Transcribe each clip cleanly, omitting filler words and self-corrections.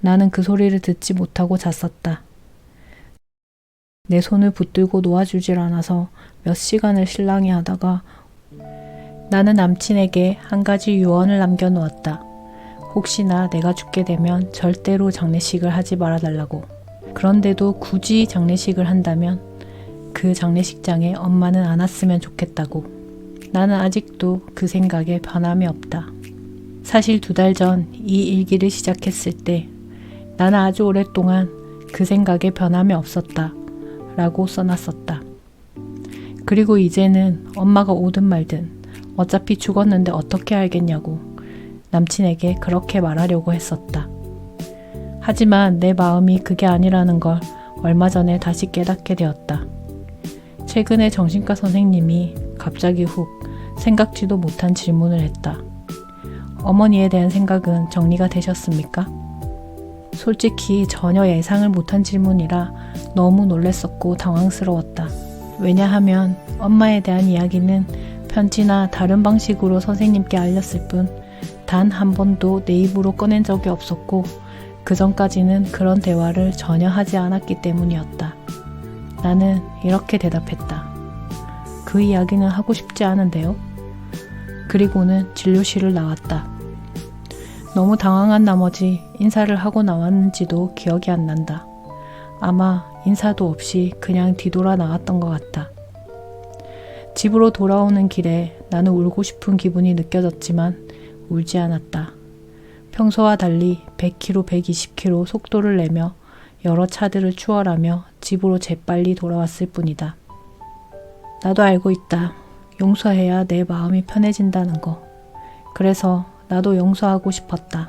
나는 그 소리를 듣지 못하고 잤었다. 내 손을 붙들고 놓아주질 않아서 몇 시간을 실랑이 하다가 나는 남친에게 한 가지 유언을 남겨놓았다. 혹시나 내가 죽게 되면 절대로 장례식을 하지 말아달라고. 그런데도 굳이 장례식을 한다면 그 장례식장에 엄마는 안 왔으면 좋겠다고. 나는 아직도 그 생각에 변함이 없다. 사실 2달 전 이 일기를 시작했을 때 나는 아주 오랫동안 그 생각에 변함이 없었다 라고 써놨었다. 그리고 이제는 엄마가 오든 말든 어차피 죽었는데 어떻게 알겠냐고 남친에게 그렇게 말하려고 했었다. 하지만 내 마음이 그게 아니라는 걸 얼마 전에 다시 깨닫게 되었다. 최근에 정신과 선생님이 갑자기 훅 생각지도 못한 질문을 했다. 어머니에 대한 생각은 정리가 되셨습니까? 솔직히 전혀 예상을 못한 질문이라 너무 놀랬었고 당황스러웠다. 왜냐하면 엄마에 대한 이야기는 편지나 다른 방식으로 선생님께 알렸을 뿐 단 한 번도 내 입으로 꺼낸 적이 없었고 그 전까지는 그런 대화를 전혀 하지 않았기 때문이었다. 나는 이렇게 대답했다. 그 이야기는 하고 싶지 않은데요. 그리고는 진료실을 나왔다. 너무 당황한 나머지 인사를 하고 나왔는지도 기억이 안 난다. 아마 인사도 없이 그냥 뒤돌아 나왔던 것 같다. 집으로 돌아오는 길에 나는 울고 싶은 기분이 느껴졌지만 울지 않았다. 평소와 달리 100km, 120km 속도를 내며 여러 차들을 추월하며 집으로 재빨리 돌아왔을 뿐이다. 나도 알고 있다. 용서해야 내 마음이 편해진다는 거. 그래서 나도 용서하고 싶었다.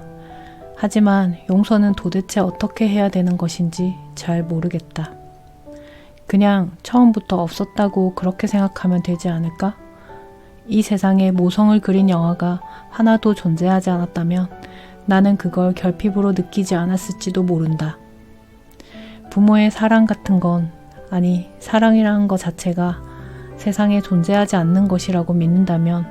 하지만 용서는 도대체 어떻게 해야 되는 것인지 잘 모르겠다. 그냥 처음부터 없었다고 그렇게 생각하면 되지 않을까? 이 세상에 모성을 그린 영화가 하나도 존재하지 않았다면 나는 그걸 결핍으로 느끼지 않았을지도 모른다. 부모의 사랑 같은 건, 아니 사랑이라는 것 자체가 세상에 존재하지 않는 것이라고 믿는다면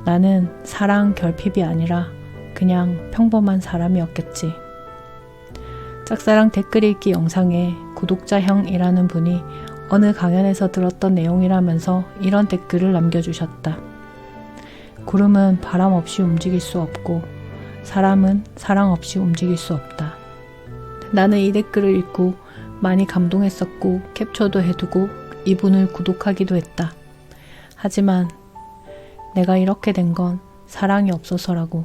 나는 사랑 결핍이 아니라 그냥 평범한 사람이었겠지. 짝사랑 댓글 읽기 영상에 구독자형이라는 분이 어느 강연에서 들었던 내용이라면서 이런 댓글을 남겨주셨다. 구름은 바람 없이 움직일 수 없고 사람은 사랑 없이 움직일 수 없다. 나는 이 댓글을 읽고 많이 감동했었고 캡처도 해두고 이분을 구독하기도 했다. 하지만 내가 이렇게 된 건 사랑이 없어서라고.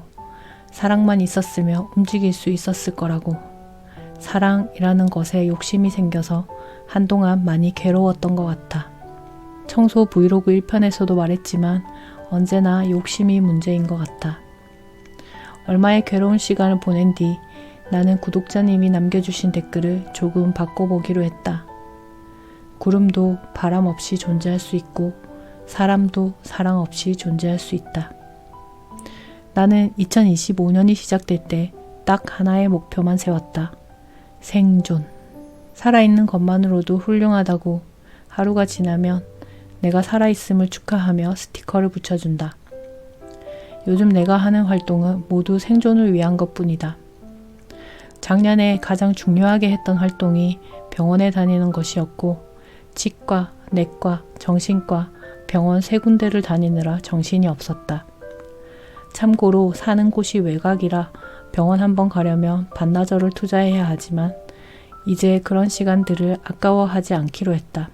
사랑만 있었으며 움직일 수 있었을 거라고. 사랑이라는 것에 욕심이 생겨서 한동안 많이 괴로웠던 것 같아. 청소 브이로그 1편에서도 말했지만 언제나 욕심이 문제인 것 같아. 얼마의 괴로운 시간을 보낸 뒤 나는 구독자님이 남겨주신 댓글을 조금 바꿔보기로 했다. 구름도 바람 없이 존재할 수 있고 사람도 사랑 없이 존재할 수 있다. 나는 2025년이 시작될 때 딱 하나의 목표만 세웠다. 생존. 살아있는 것만으로도 훌륭하다고 하루가 지나면 내가 살아있음을 축하하며 스티커를 붙여준다. 요즘 내가 하는 활동은 모두 생존을 위한 것뿐이다. 작년에 가장 중요하게 했던 활동이 병원에 다니는 것이었고 치과, 내과, 정신과, 병원 3군데를 다니느라 정신이 없었다. 참고로 사는 곳이 외곽이라 병원 한번 가려면 반나절을 투자해야 하지만 이제 그런 시간들을 아까워하지 않기로 했다.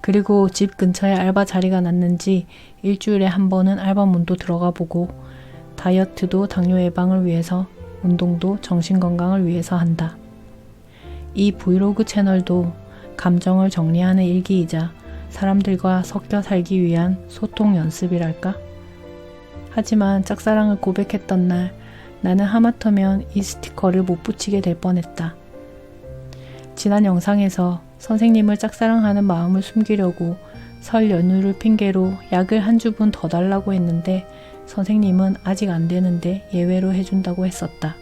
그리고 집 근처에 알바 자리가 났는지 일주일에 한 번은 알바문도 들어가 보고 다이어트도 당뇨 예방을 위해서 운동도 정신건강을 위해서 한다. 이 브이로그 채널도 감정을 정리하는 일기이자 사람들과 섞여 살기 위한 소통 연습이랄까? 하지만 짝사랑을 고백했던 날 나는 하마터면 이 스티커를 못 붙이게 될 뻔했다. 지난 영상에서 선생님을 짝사랑하는 마음을 숨기려고 설 연휴를 핑계로 약을 한 주분 더 달라고 했는데 선생님은 아직 안 되는데 예외로 해준다고 했었다.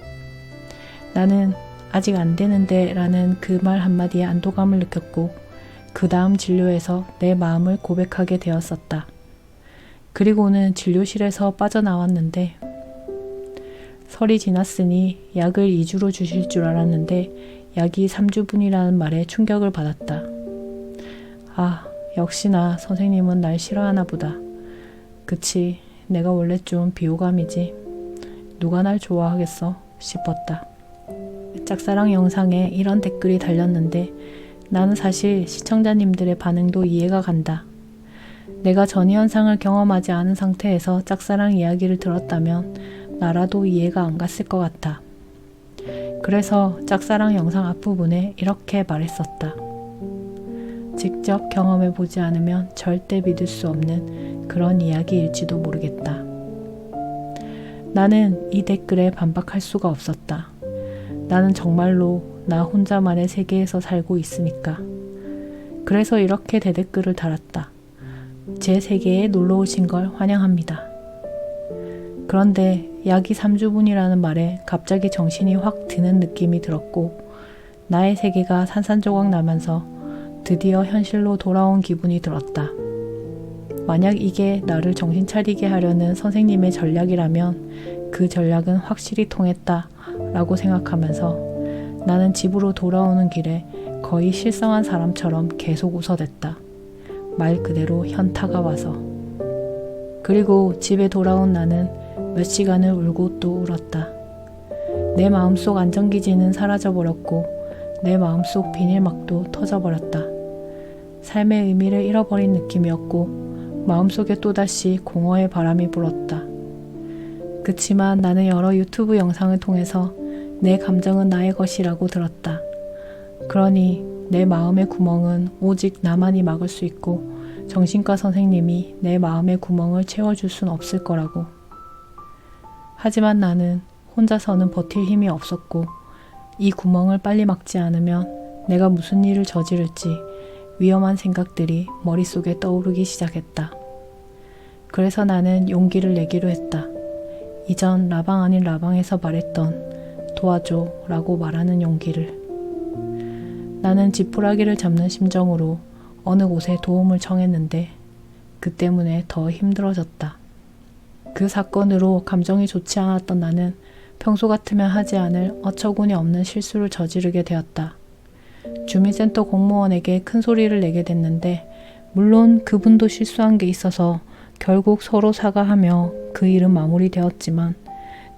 나는 아직 안 되는데 라는 그 말 한마디에 안도감을 느꼈고 그 다음 진료에서 내 마음을 고백하게 되었었다. 그리고는 진료실에서 빠져나왔는데 설이 지났으니 약을 2주로 주실 줄 알았는데 약이 3주분이라는 말에 충격을 받았다. 아, 역시나 선생님은 날 싫어하나 보다. 그치, 내가 원래 좀 비호감이지. 누가 날 좋아하겠어 싶었다. 짝사랑 영상에 이런 댓글이 달렸는데 나는 사실 시청자님들의 반응도 이해가 간다. 내가 전이 현상을 경험하지 않은 상태에서 짝사랑 이야기를 들었다면 나라도 이해가 안 갔을 것 같아. 그래서 짝사랑 영상 앞부분에 이렇게 말했었다. 직접 경험해보지 않으면 절대 믿을 수 없는 그런 이야기일지도 모르겠다. 나는 이 댓글에 반박할 수가 없었다. 나는 정말로 나 혼자만의 세계에서 살고 있으니까. 그래서 이렇게 대댓글을 달았다. 제 세계에 놀러 오신 걸 환영합니다. 그런데 약이 3주분이라는 말에 갑자기 정신이 확 드는 느낌이 들었고 나의 세계가 산산조각 나면서 드디어 현실로 돌아온 기분이 들었다. 만약 이게 나를 정신 차리게 하려는 선생님의 전략이라면 그 전략은 확실히 통했다 라고 생각하면서 나는 집으로 돌아오는 길에 거의 실성한 사람처럼 계속 웃어댔다. 말 그대로 현타가 와서. 그리고 집에 돌아온 나는 몇 시간을 울고 또 울었다. 내 마음속 안정기지는 사라져버렸고 내 마음속 비닐막도 터져버렸다. 삶의 의미를 잃어버린 느낌이었고 마음속에 또다시 공허의 바람이 불었다. 그치만 나는 여러 유튜브 영상을 통해서 내 감정은 나의 것이라고 들었다. 그러니 내 마음의 구멍은 오직 나만이 막을 수 있고 정신과 선생님이 내 마음의 구멍을 채워줄 순 없을 거라고. 하지만 나는 혼자서는 버틸 힘이 없었고 이 구멍을 빨리 막지 않으면 내가 무슨 일을 저지를지 위험한 생각들이 머릿속에 떠오르기 시작했다. 그래서 나는 용기를 내기로 했다. 이전 라방 아닌 라방에서 말했던 도와줘 라고 말하는 용기를. 나는 지푸라기를 잡는 심정으로 어느 곳에 도움을 청했는데 그 때문에 더 힘들어졌다. 그 사건으로 감정이 좋지 않았던 나는 평소 같으면 하지 않을 어처구니 없는 실수를 저지르게 되었다. 주민센터 공무원에게 큰 소리를 내게 됐는데 물론 그분도 실수한 게 있어서 결국 서로 사과하며 그 일은 마무리되었지만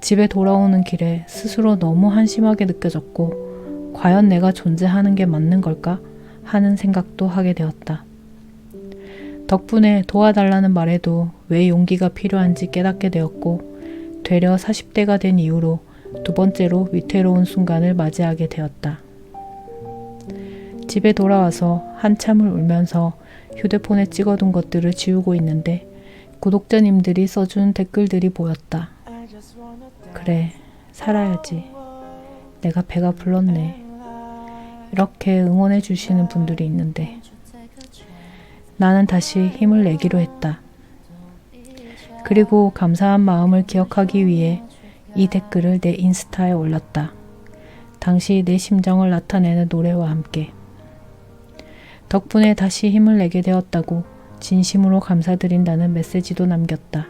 집에 돌아오는 길에 스스로 너무 한심하게 느껴졌고 과연 내가 존재하는 게 맞는 걸까 하는 생각도 하게 되었다. 덕분에 도와달라는 말에도 왜 용기가 필요한지 깨닫게 되었고 되려 40대가 된 이후로 두 번째로 위태로운 순간을 맞이하게 되었다. 집에 돌아와서 한참을 울면서 휴대폰에 찍어둔 것들을 지우고 있는데 구독자님들이 써준 댓글들이 보였다. 그래, 살아야지. 내가 배가 불렀네. 이렇게 응원해 주시는 분들이 있는데 나는 다시 힘을 내기로 했다. 그리고 감사한 마음을 기억하기 위해 이 댓글을 내 인스타에 올렸다. 당시 내 심정을 나타내는 노래와 함께. 덕분에 다시 힘을 내게 되었다고 진심으로 감사드린다는 메시지도 남겼다.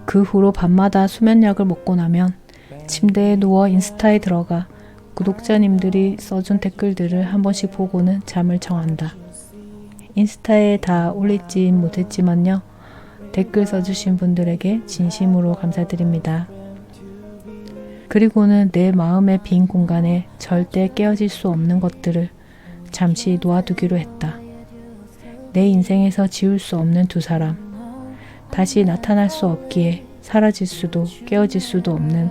그 후로 밤마다 수면약을 먹고 나면 침대에 누워 인스타에 들어가 구독자님들이 써준 댓글들을 한 번씩 보고는 잠을 청한다. 인스타에 다 올리진 못했지만요. 댓글 써주신 분들에게 진심으로 감사드립니다. 그리고는 내 마음의 빈 공간에 절대 깨어질 수 없는 것들을 잠시 놓아두기로 했다. 내 인생에서 지울 수 없는 두 사람, 다시 나타날 수 없기에 사라질 수도 깨어질 수도 없는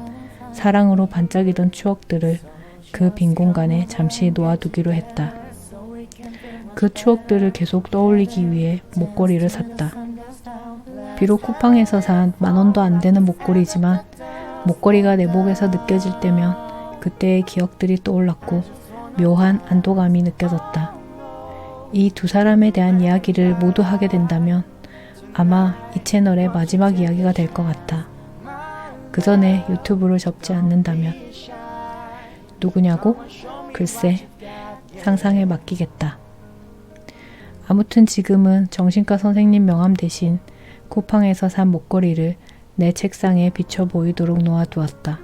사랑으로 반짝이던 추억들을 그 빈 공간에 잠시 놓아두기로 했다. 그 추억들을 계속 떠올리기 위해 목걸이를 샀다. 비록 쿠팡에서 산 10,000원도 안 되는 목걸이지만 목걸이가 내 목에서 느껴질 때면 그때의 기억들이 떠올랐고 묘한 안도감이 느껴졌다. 이 두 사람에 대한 이야기를 모두 하게 된다면 아마 이 채널의 마지막 이야기가 될 것 같아. 그 전에 유튜브를 접지 않는다면. 누구냐고? 글쎄, 상상에 맡기겠다. 아무튼 지금은 정신과 선생님 명함 대신 쿠팡에서 산 목걸이를 내 책상에 비쳐 보이도록 놓아두었다.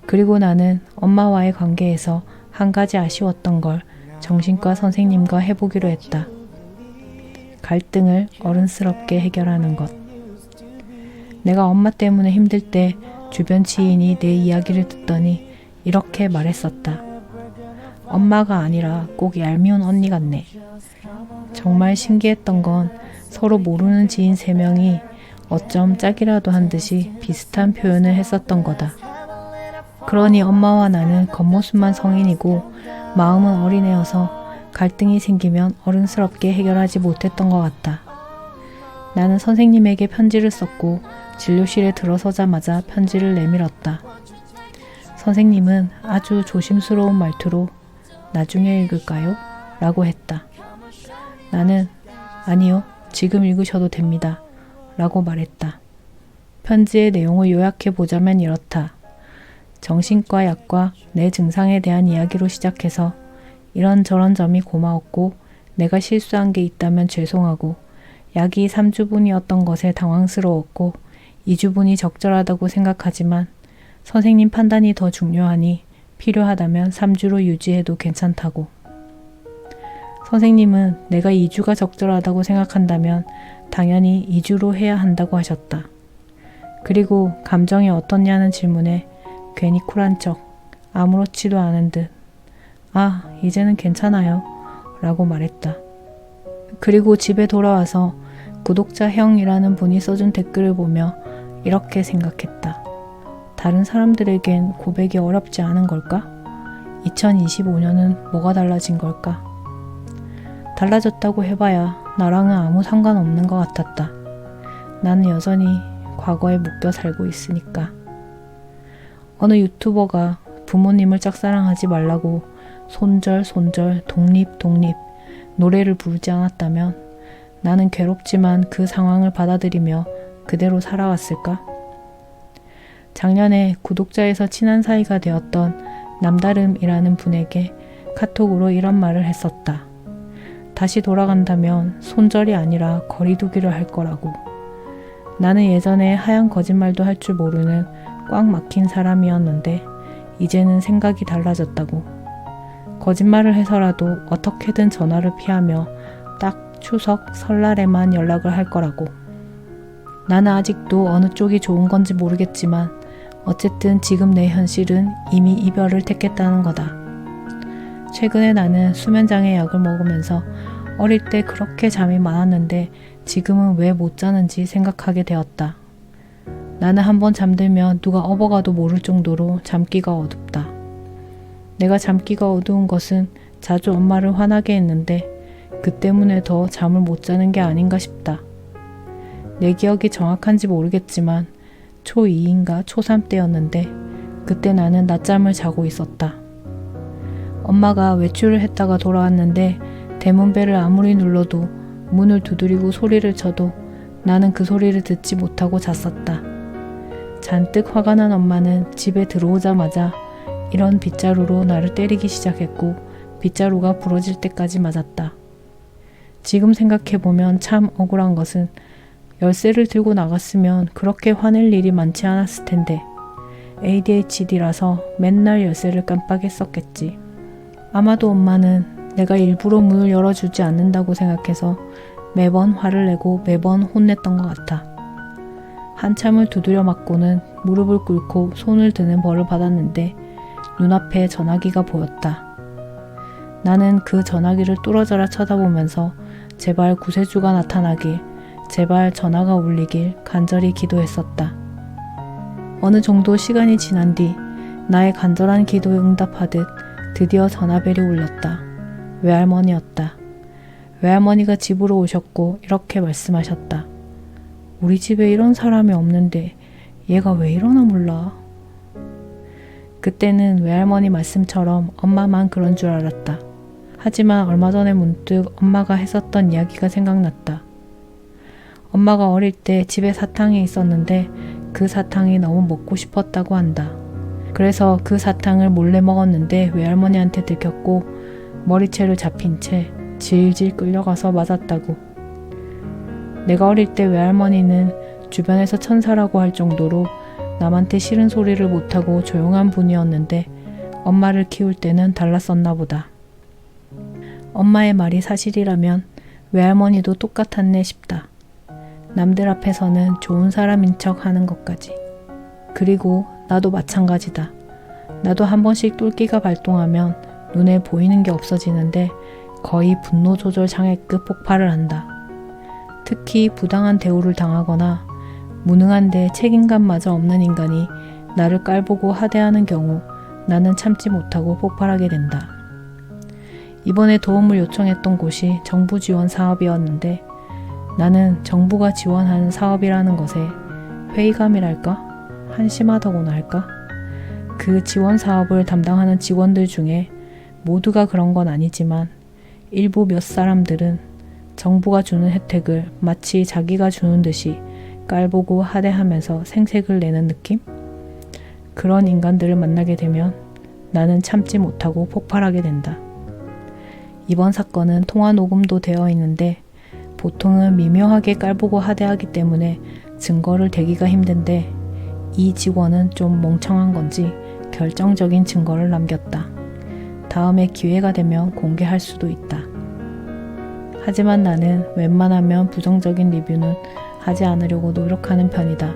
그리고 나는 엄마와의 관계에서 한 가지 아쉬웠던 걸 정신과 선생님과 해보기로 했다. 갈등을 어른스럽게 해결하는 것. 내가 엄마 때문에 힘들 때 주변 지인이 내 이야기를 듣더니 이렇게 말했었다. 엄마가 아니라 꼭 얄미운 언니 같네. 정말 신기했던 건 서로 모르는 지인 3명이 어쩜 짝이라도 한 듯이 비슷한 표현을 했었던 거다. 그러니 엄마와 나는 겉모습만 성인이고 마음은 어린애여서 갈등이 생기면 어른스럽게 해결하지 못했던 것 같다. 나는 선생님에게 편지를 썼고 진료실에 들어서자마자 편지를 내밀었다. 선생님은 아주 조심스러운 말투로 나중에 읽을까요? 라고 했다. 나는 아니요, 지금 읽으셔도 됩니다. 라고 말했다. 편지의 내용을 요약해 보자면 이렇다. 정신과 약과 내 증상에 대한 이야기로 시작해서 이런저런 점이 고마웠고 내가 실수한 게 있다면 죄송하고 약이 3주분이었던 것에 당황스러웠고 2주분이 적절하다고 생각하지만 선생님 판단이 더 중요하니 필요하다면 3주로 유지해도 괜찮다고. 선생님은 내가 2주가 적절하다고 생각한다면 당연히 2주로 해야 한다고 하셨다. 그리고 감정이 어떻냐는 질문에 괜히 쿨한 척 아무렇지도 않은 듯 아, 이제는 괜찮아요 라고 말했다. 그리고 집에 돌아와서 구독자 형이라는 분이 써준 댓글을 보며 이렇게 생각했다. 다른 사람들에겐 고백이 어렵지 않은 걸까? 2025년은 뭐가 달라진 걸까? 달라졌다고 해봐야 나랑은 아무 상관없는 것 같았다. 나는 여전히 과거에 묶여 살고 있으니까. 어느 유튜버가 부모님을 짝사랑하지 말라고 손절 독립 노래를 부르지 않았다면 나는 괴롭지만 그 상황을 받아들이며 그대로 살아왔을까? 작년에 구독자에서 친한 사이가 되었던 남다름이라는 분에게 카톡으로 이런 말을 했었다. 다시 돌아간다면 손절이 아니라 거리두기를 할 거라고. 나는 예전에 하얀 거짓말도 할 줄 모르는 꽉 막힌 사람이었는데 이제는 생각이 달라졌다고. 거짓말을 해서라도 어떻게든 전화를 피하며 딱 추석, 설날에만 연락을 할 거라고. 나는 아직도 어느 쪽이 좋은 건지 모르겠지만 어쨌든 지금 내 현실은 이미 이별을 택했다는 거다. 최근에 나는 수면장애 약을 먹으면서 어릴 때 그렇게 잠이 많았는데 지금은 왜 못 자는지 생각하게 되었다. 나는 한번 잠들면 누가 업어가도 모를 정도로 잠기가 어둡다. 내가 잠기가 어두운 것은 자주 엄마를 화나게 했는데 그 때문에 더 잠을 못 자는 게 아닌가 싶다. 내 기억이 정확한지 모르겠지만 초2인가 초3 때였는데 그때 나는 낮잠을 자고 있었다. 엄마가 외출을 했다가 돌아왔는데 대문벨을 아무리 눌러도 문을 두드리고 소리를 쳐도 나는 그 소리를 듣지 못하고 잤었다. 잔뜩 화가 난 엄마는 집에 들어오자마자 이런 빗자루로 나를 때리기 시작했고 빗자루가 부러질 때까지 맞았다. 지금 생각해보면 참 억울한 것은 열쇠를 들고 나갔으면 그렇게 화낼 일이 많지 않았을 텐데 ADHD라서 맨날 열쇠를 깜빡했었겠지. 아마도 엄마는 내가 일부러 문을 열어주지 않는다고 생각해서 매번 화를 내고 매번 혼냈던 것 같아. 한참을 두드려 맞고는 무릎을 꿇고 손을 드는 벌을 받았는데 눈앞에 전화기가 보였다. 나는 그 전화기를 뚫어져라 쳐다보면서 제발 구세주가 나타나길, 제발 전화가 울리길 간절히 기도했었다. 어느 정도 시간이 지난 뒤 나의 간절한 기도에 응답하듯 드디어 전화벨이 울렸다. 외할머니였다. 외할머니가 집으로 오셨고 이렇게 말씀하셨다. 우리 집에 이런 사람이 없는데 얘가 왜 이러나 몰라. 그때는 외할머니 말씀처럼 엄마만 그런 줄 알았다. 하지만 얼마 전에 문득 엄마가 했었던 이야기가 생각났다. 엄마가 어릴 때 집에 사탕이 있었는데 그 사탕이 너무 먹고 싶었다고 한다. 그래서 그 사탕을 몰래 먹었는데 외할머니한테 들켰고 머리채를 잡힌 채 질질 끌려가서 맞았다고. 내가 어릴 때 외할머니는 주변에서 천사라고 할 정도로 남한테 싫은 소리를 못하고 조용한 분이었는데 엄마를 키울 때는 달랐었나 보다. 엄마의 말이 사실이라면 외할머니도 똑같았네 싶다. 남들 앞에서는 좋은 사람인 척 하는 것까지. 그리고 나도 마찬가지다. 나도 한 번씩 똘끼가 발동하면 눈에 보이는 게 없어지는데 거의 분노 조절 장애급 폭발을 한다. 특히 부당한 대우를 당하거나 무능한데 책임감마저 없는 인간이 나를 깔보고 하대하는 경우 나는 참지 못하고 폭발하게 된다. 이번에 도움을 요청했던 곳이 정부 지원 사업이었는데 나는 정부가 지원하는 사업이라는 것에 회의감이랄까? 한심하다고나 할까? 그 지원 사업을 담당하는 직원들 중에 모두가 그런 건 아니지만 일부 몇 사람들은 정부가 주는 혜택을 마치 자기가 주는 듯이 깔보고 하대하면서 생색을 내는 느낌? 그런 인간들을 만나게 되면 나는 참지 못하고 폭발하게 된다. 이번 사건은 통화 녹음도 되어 있는데 보통은 미묘하게 깔보고 하대하기 때문에 증거를 대기가 힘든데 이 직원은 좀 멍청한 건지 결정적인 증거를 남겼다. 다음에 기회가 되면 공개할 수도 있다. 하지만 나는 웬만하면 부정적인 리뷰는 하지 않으려고 노력하는 편이다.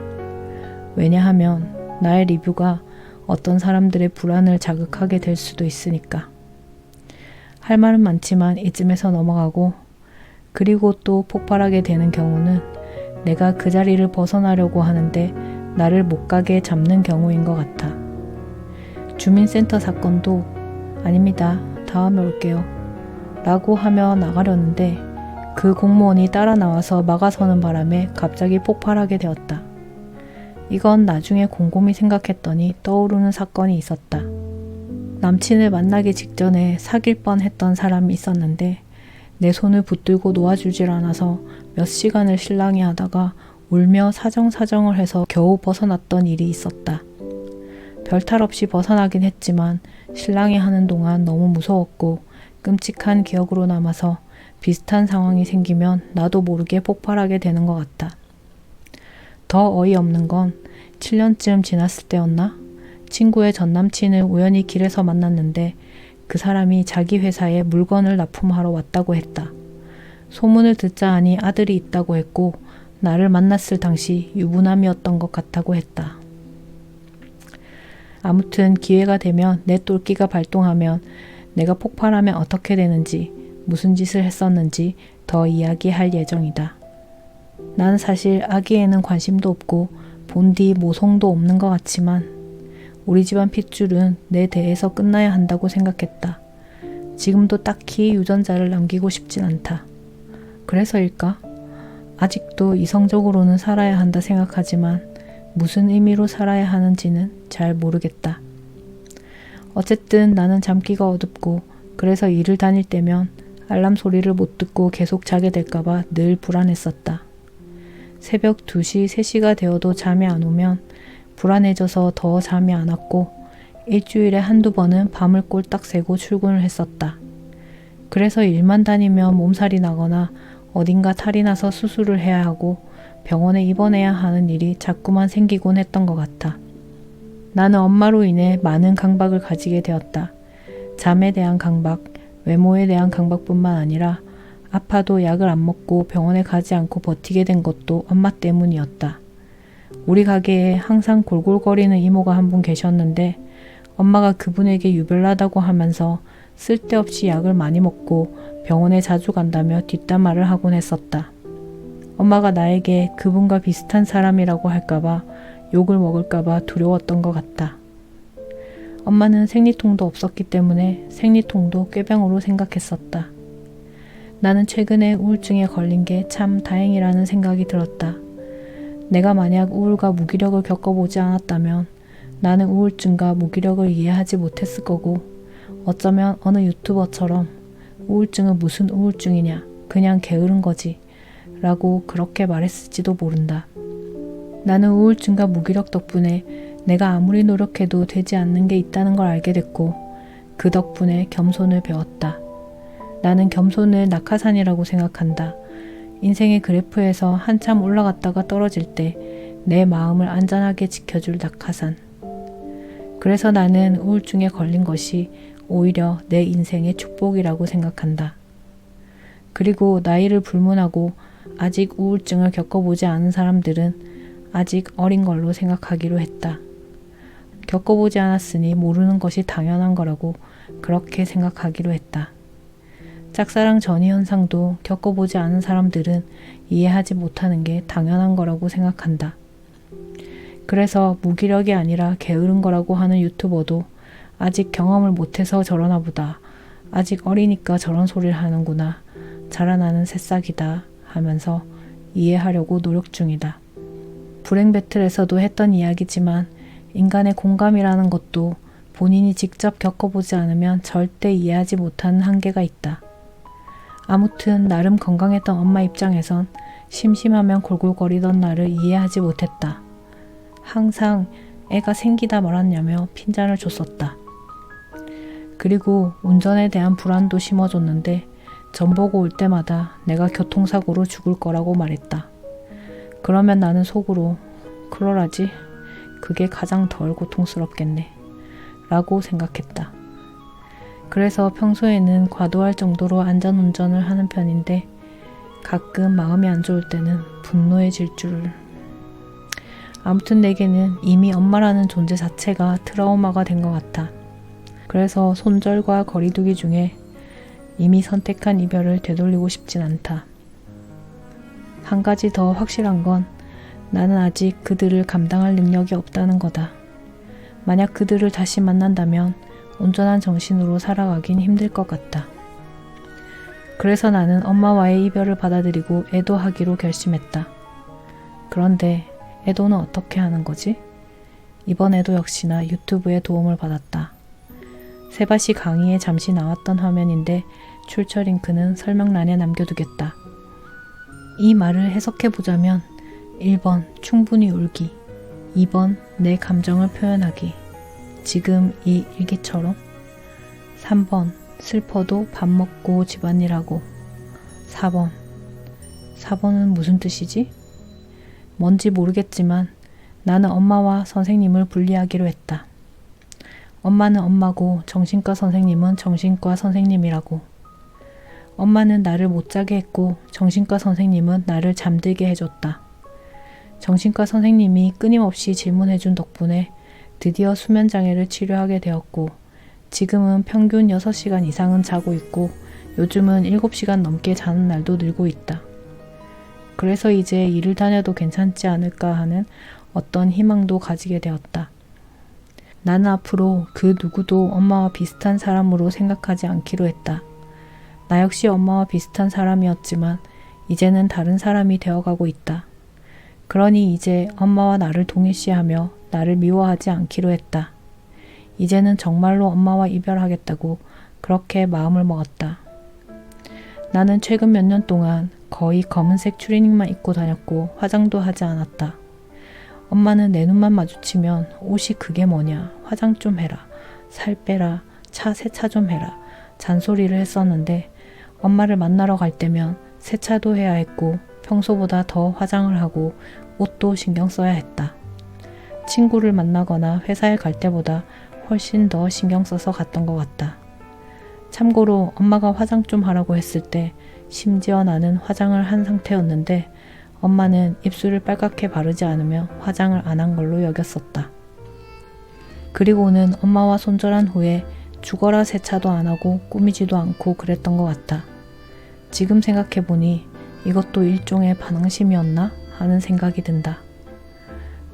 왜냐하면 나의 리뷰가 어떤 사람들의 불안을 자극하게 될 수도 있으니까. 할 말은 많지만 이쯤에서 넘어가고 그리고 또 폭발하게 되는 경우는 내가 그 자리를 벗어나려고 하는데 나를 못 가게 잡는 경우인 것 같아. 주민센터 사건도 아닙니다. 다음에 올게요. 라고 하며 나가려는데 그 공무원이 따라 나와서 막아서는 바람에 갑자기 폭발하게 되었다. 이건 나중에 곰곰이 생각했더니 떠오르는 사건이 있었다. 남친을 만나기 직전에 사귈 뻔했던 사람이 있었는데 내 손을 붙들고 놓아주질 않아서 몇 시간을 실랑이 하다가 울며 사정사정을 해서 겨우 벗어났던 일이 있었다. 별탈 없이 벗어나긴 했지만 실랑이 하는 동안 너무 무서웠고 끔찍한 기억으로 남아서 비슷한 상황이 생기면 나도 모르게 폭발하게 되는 것 같다. 더 어이없는 건 7년쯤 지났을 때였나? 친구의 전남친을 우연히 길에서 만났는데 그 사람이 자기 회사에 물건을 납품하러 왔다고 했다. 소문을 듣자 하니 아들이 있다고 했고 나를 만났을 당시 유부남이었던 것 같다고 했다. 아무튼 기회가 되면 내 똘끼가 발동하면 내가 폭발하면 어떻게 되는지 무슨 짓을 했었는지 더 이야기할 예정이다. 난 사실 아기에는 관심도 없고 본디 모성도 없는 것 같지만 우리 집안 핏줄은 내 대에서 끝나야 한다고 생각했다. 지금도 딱히 유전자를 남기고 싶진 않다. 그래서일까? 아직도 이성적으로는 살아야 한다 생각하지만 무슨 의미로 살아야 하는지는 잘 모르겠다. 어쨌든 나는 잠기가 어둡고 그래서 일을 다닐 때면 알람 소리를 못 듣고 계속 자게 될까봐 늘 불안했었다. 새벽 2시, 3시가 되어도 잠이 안 오면 불안해져서 더 잠이 안 왔고 일주일에 한두 번은 밤을 꼴딱 새고 출근을 했었다. 그래서 일만 다니면 몸살이 나거나 어딘가 탈이 나서 수술을 해야 하고 병원에 입원해야 하는 일이 자꾸만 생기곤 했던 것 같아. 나는 엄마로 인해 많은 강박을 가지게 되었다. 잠에 대한 강박, 외모에 대한 강박뿐만 아니라 아파도 약을 안 먹고 병원에 가지 않고 버티게 된 것도 엄마 때문이었다. 우리 가게에 항상 골골거리는 이모가 한 분 계셨는데 엄마가 그분에게 유별나다고 하면서 쓸데없이 약을 많이 먹고 병원에 자주 간다며 뒷담화를 하곤 했었다. 엄마가 나에게 그분과 비슷한 사람이라고 할까봐 욕을 먹을까봐 두려웠던 것 같다. 엄마는 생리통도 없었기 때문에 생리통도 꾀병으로 생각했었다. 나는 최근에 우울증에 걸린 게 참 다행이라는 생각이 들었다. 내가 만약 우울과 무기력을 겪어보지 않았다면 나는 우울증과 무기력을 이해하지 못했을 거고 어쩌면 어느 유튜버처럼 우울증은 무슨 우울증이냐 그냥 게으른 거지 라고 그렇게 말했을지도 모른다. 나는 우울증과 무기력 덕분에 내가 아무리 노력해도 되지 않는 게 있다는 걸 알게 됐고 그 덕분에 겸손을 배웠다. 나는 겸손을 낙하산이라고 생각한다. 인생의 그래프에서 한참 올라갔다가 떨어질 때 내 마음을 안전하게 지켜줄 낙하산. 그래서 나는 우울증에 걸린 것이 오히려 내 인생의 축복이라고 생각한다. 그리고 나이를 불문하고 아직 우울증을 겪어보지 않은 사람들은 아직 어린 걸로 생각하기로 했다. 겪어보지 않았으니 모르는 것이 당연한 거라고 그렇게 생각하기로 했다. 짝사랑 전이 현상도 겪어보지 않은 사람들은 이해하지 못하는 게 당연한 거라고 생각한다. 그래서 무기력이 아니라 게으른 거라고 하는 유튜버도 아직 경험을 못해서 저러나 보다. 아직 어리니까 저런 소리를 하는구나. 자라나는 새싹이다 하면서 이해하려고 노력 중이다. 불행 배틀에서도 했던 이야기지만 인간의 공감이라는 것도 본인이 직접 겪어보지 않으면 절대 이해하지 못하는 한계가 있다. 아무튼 나름 건강했던 엄마 입장에선 심심하면 골골거리던 나를 이해하지 못했다. 항상 애가 생기다 말았냐며 핀잔을 줬었다. 그리고 운전에 대한 불안도 심어줬는데 전 보고 올 때마다 내가 교통사고로 죽을 거라고 말했다. 그러면 나는 속으로 그러라지 그게 가장 덜 고통스럽겠네 라고 생각했다. 그래서 평소에는 과도할 정도로 안전운전을 하는 편인데 가끔 마음이 안 좋을 때는 분노의 질주를. 아무튼 내게는 이미 엄마라는 존재 자체가 트라우마가 된 것 같아. 그래서 손절과 거리두기 중에 이미 선택한 이별을 되돌리고 싶진 않다. 한 가지 더 확실한 건 나는 아직 그들을 감당할 능력이 없다는 거다. 만약 그들을 다시 만난다면 온전한 정신으로 살아가긴 힘들 것 같다. 그래서 나는 엄마와의 이별을 받아들이고 애도하기로 결심했다. 그런데 애도는 어떻게 하는 거지? 이번 애도 역시나 유튜브의 도움을 받았다. 세바시 강의에 잠시 나왔던 화면인데 출처 링크는 설명란에 남겨두겠다. 이 말을 해석해보자면 1번 충분히 울기, 2번 내 감정을 표현하기, 지금 이 일기처럼, 3번 슬퍼도 밥 먹고 집안일하고, 4번은 무슨 뜻이지? 뭔지 모르겠지만 나는 엄마와 선생님을 분리하기로 했다. 엄마는 엄마고 정신과 선생님은 정신과 선생님이라고. 엄마는 나를 못 자게 했고 정신과 선생님은 나를 잠들게 해줬다. 정신과 선생님이 끊임없이 질문해준 덕분에 드디어 수면장애를 치료하게 되었고 지금은 평균 6시간 이상은 자고 있고 요즘은 7시간 넘게 자는 날도 늘고 있다. 그래서 이제 일을 다녀도 괜찮지 않을까 하는 어떤 희망도 가지게 되었다. 나는 앞으로 그 누구도 엄마와 비슷한 사람으로 생각하지 않기로 했다. 나 역시 엄마와 비슷한 사람이었지만 이제는 다른 사람이 되어가고 있다. 그러니 이제 엄마와 나를 동일시하며 나를 미워하지 않기로 했다. 이제는 정말로 엄마와 이별하겠다고 그렇게 마음을 먹었다. 나는 최근 몇 년 동안 거의 검은색 추리닝만 입고 다녔고 화장도 하지 않았다. 엄마는 내 눈만 마주치면 옷이 그게 뭐냐, 화장 좀 해라, 살 빼라, 차 세차 좀 해라 잔소리를 했었는데 엄마를 만나러 갈 때면 세차도 해야 했고 평소보다 더 화장을 하고 옷도 신경 써야 했다. 친구를 만나거나 회사에 갈 때보다 훨씬 더 신경 써서 갔던 것 같다. 참고로 엄마가 화장 좀 하라고 했을 때 심지어 나는 화장을 한 상태였는데 엄마는 입술을 빨갛게 바르지 않으며 화장을 안 한 걸로 여겼었다. 그리고는 엄마와 손절한 후에 죽어라 세차도 안 하고 꾸미지도 않고 그랬던 것 같다. 지금 생각해보니 이것도 일종의 반항심이었나 하는 생각이 든다.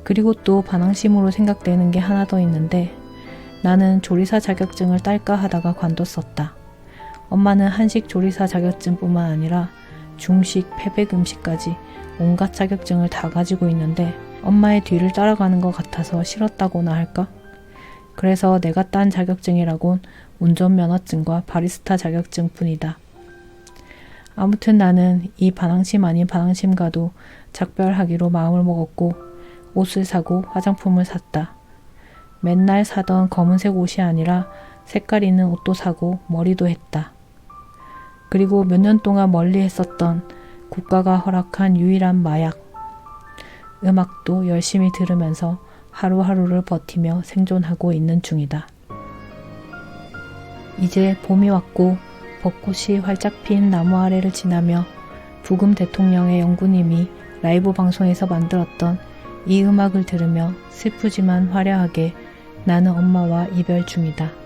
그리고 또 반항심으로 생각되는 게 하나 더 있는데 나는 조리사 자격증을 딸까 하다가 관뒀었다. 엄마는 한식 조리사 자격증뿐만 아니라 중식, 패백 음식까지 온갖 자격증을 다 가지고 있는데 엄마의 뒤를 따라가는 것 같아서 싫었다고나 할까? 그래서 내가 딴 자격증이라곤 운전면허증과 바리스타 자격증뿐이다. 아무튼 나는 이 반항심 아닌 반항심과도 작별하기로 마음을 먹었고 옷을 사고 화장품을 샀다. 맨날 사던 검은색 옷이 아니라 색깔 있는 옷도 사고 머리도 했다. 그리고 몇 년 동안 멀리 했었던 국가가 허락한 유일한 마약. 음악도 열심히 들으면서 하루하루를 버티며 생존하고 있는 중이다. 이제 봄이 왔고 벚꽃이 활짝 핀 나무 아래를 지나며 부금 대통령의 영구님이 라이브 방송에서 만들었던 이 음악을 들으며 슬프지만 화려하게 나는 엄마와 이별 중이다.